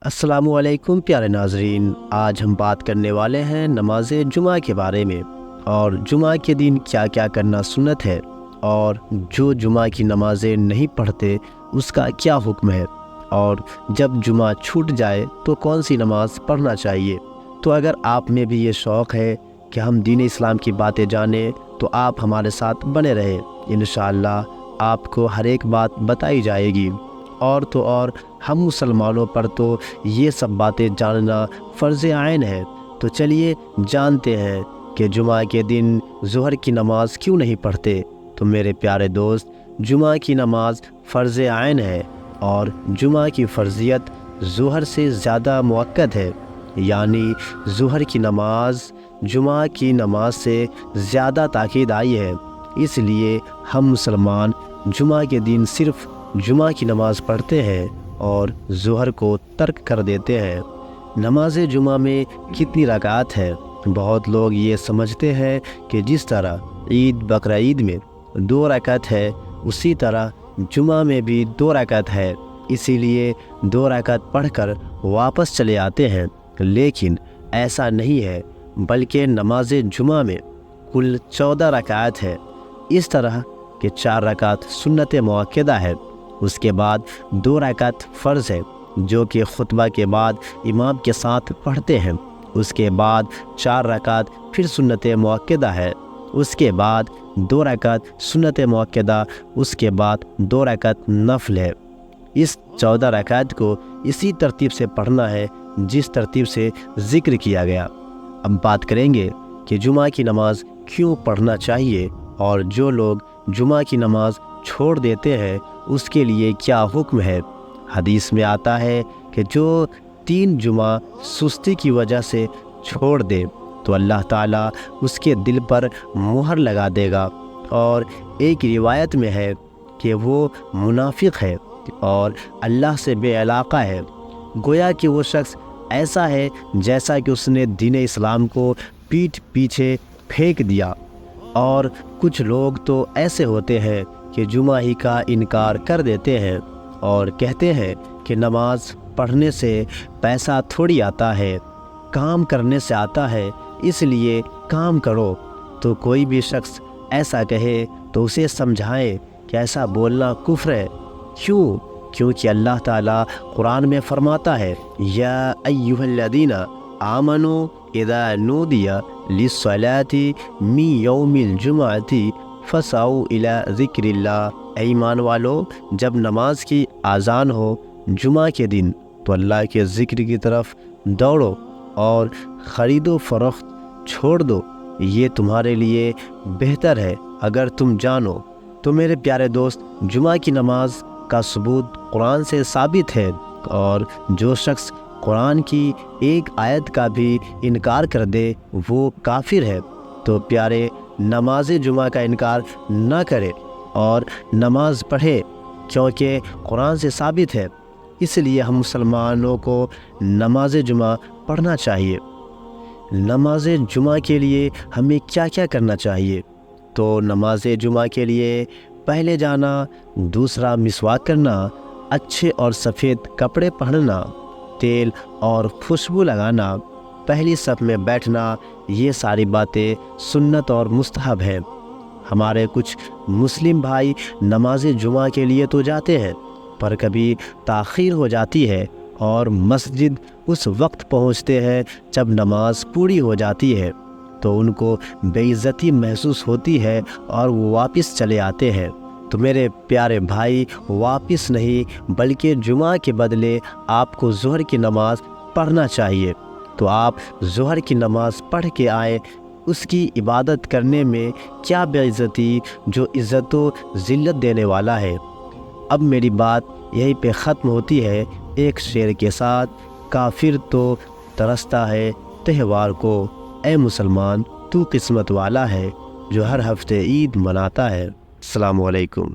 السلام علیکم پیارے ناظرین، آج ہم بات کرنے والے ہیں نماز جمعہ کے بارے میں، اور جمعہ کے دن کیا کیا کرنا سنت ہے، اور جو جمعہ کی نمازیں نہیں پڑھتے اس کا کیا حکم ہے، اور جب جمعہ چھوٹ جائے تو کون سی نماز پڑھنا چاہیے۔ تو اگر آپ میں بھی یہ شوق ہے کہ ہم دین اسلام کی باتیں جانیں تو آپ ہمارے ساتھ بنے رہیں، انشاءاللہ آپ کو ہر ایک بات بتائی جائے گی، اور تو اور ہم مسلمانوں پر تو یہ سب باتیں جاننا فرض عین ہے۔ تو چلیے جانتے ہیں کہ جمعہ کے دن ظہر کی نماز کیوں نہیں پڑھتے۔ تو میرے پیارے دوست، جمعہ کی نماز فرض عین ہے، اور جمعہ کی فرضیت ظہر سے زیادہ مؤکد ہے، یعنی ظہر کی نماز جمعہ کی نماز سے زیادہ تاکید آئی ہے۔ اس لیے ہم مسلمان جمعہ کے دن صرف جمعہ کی نماز پڑھتے ہیں اور ظہر کو ترک کر دیتے ہیں۔ نماز جمعہ میں کتنی رکعت ہے؟ بہت لوگ یہ سمجھتے ہیں کہ جس طرح عید بقرعید میں 2 رکعت ہے، اسی طرح جمعہ میں بھی 2 رکعت ہے، اسی لیے 2 رکعت پڑھ کر واپس چلے آتے ہیں، لیکن ایسا نہیں ہے، بلکہ نماز جمعہ میں کل 14 رکعت ہے۔ اس طرح کہ 4 رکعت سنت مؤکدہ ہے، اس کے بعد 2 رکعت فرض ہے جو کہ خطبہ کے بعد امام کے ساتھ پڑھتے ہیں، اس کے بعد 4 رکعت پھر سنت مؤکدہ ہے، اس کے بعد 2 رکعت سنت مؤکدہ، اس کے بعد 2 رکعت نفل ہے۔ اس 14 رکعت کو اسی ترتیب سے پڑھنا ہے جس ترتیب سے ذکر کیا گیا۔ اب بات کریں گے کہ جمعہ کی نماز کیوں پڑھنا چاہیے، اور جو لوگ جمعہ کی نماز چھوڑ دیتے ہیں اس کے لیے کیا حکم ہے۔ حدیث میں آتا ہے کہ جو 3 جمعہ سستی کی وجہ سے چھوڑ دے تو اللہ تعالیٰ اس کے دل پر مہر لگا دے گا، اور ایک روایت میں ہے کہ وہ منافق ہے اور اللہ سے بے علاقہ ہے، گویا کہ وہ شخص ایسا ہے جیسا کہ اس نے دین اسلام کو پیٹھ پیچھے پھینک دیا۔ اور کچھ لوگ تو ایسے ہوتے ہیں کہ جمعہ ہی کا انکار کر دیتے ہیں اور کہتے ہیں کہ نماز پڑھنے سے پیسہ تھوڑی آتا ہے، کام کرنے سے آتا ہے، اس لیے کام کرو۔ تو کوئی بھی شخص ایسا کہے تو اسے سمجھائیں کہ ایسا بولنا کفر ہے۔ کیونکہ اللہ تعالیٰ قرآن میں فرماتا ہے، یا ایھا الذین آمنوا اذا نودی للصلاۃ من یوم الجمعۃ فسعوا الی ذکر اللہ۔ اے ایمان والو، جب نماز کی اذان ہو جمعہ کے دن تو اللہ کے ذکر کی طرف دوڑو اور خرید و فروخت چھوڑ دو، یہ تمہارے لیے بہتر ہے اگر تم جانو۔ تو میرے پیارے دوست، جمعہ کی نماز کا ثبوت قرآن سے ثابت ہے، اور جو شخص قرآن کی ایک آیت کا بھی انکار کر دے وہ کافر ہے۔ تو پیارے، نماز جمعہ کا انکار نہ کرے اور نماز پڑھے، کیونکہ قرآن سے ثابت ہے۔ اس لیے ہم مسلمانوں کو نماز جمعہ پڑھنا چاہیے۔ نماز جمعہ کے لیے ہمیں کیا کیا کرنا چاہیے؟ تو نماز جمعہ کے لیے پہلے جانا، دوسرا مسواک کرنا، اچھے اور سفید کپڑے پہننا، تیل اور خوشبو لگانا، پہلی صف میں بیٹھنا، یہ ساری باتیں سنت اور مستحب ہیں۔ ہمارے کچھ مسلم بھائی نماز جمعہ کے لیے تو جاتے ہیں، پر کبھی تاخیر ہو جاتی ہے اور مسجد اس وقت پہنچتے ہیں جب نماز پوری ہو جاتی ہے، تو ان کو بے عزتی محسوس ہوتی ہے اور وہ واپس چلے آتے ہیں۔ تو میرے پیارے بھائی، واپس نہیں بلکہ جمعہ کے بدلے آپ کو ظہر کی نماز پڑھنا چاہیے۔ تو آپ ظہر کی نماز پڑھ کے آئیں، اس کی عبادت کرنے میں کیا بے عزتی جو عزت و ذلت دینے والا ہے۔ اب میری بات یہیں پہ ختم ہوتی ہے ایک شعر کے ساتھ، کافر تو ترستا ہے تہوار کو، اے مسلمان تو قسمت والا ہے جو ہر ہفتے عید مناتا ہے۔ السلام علیکم۔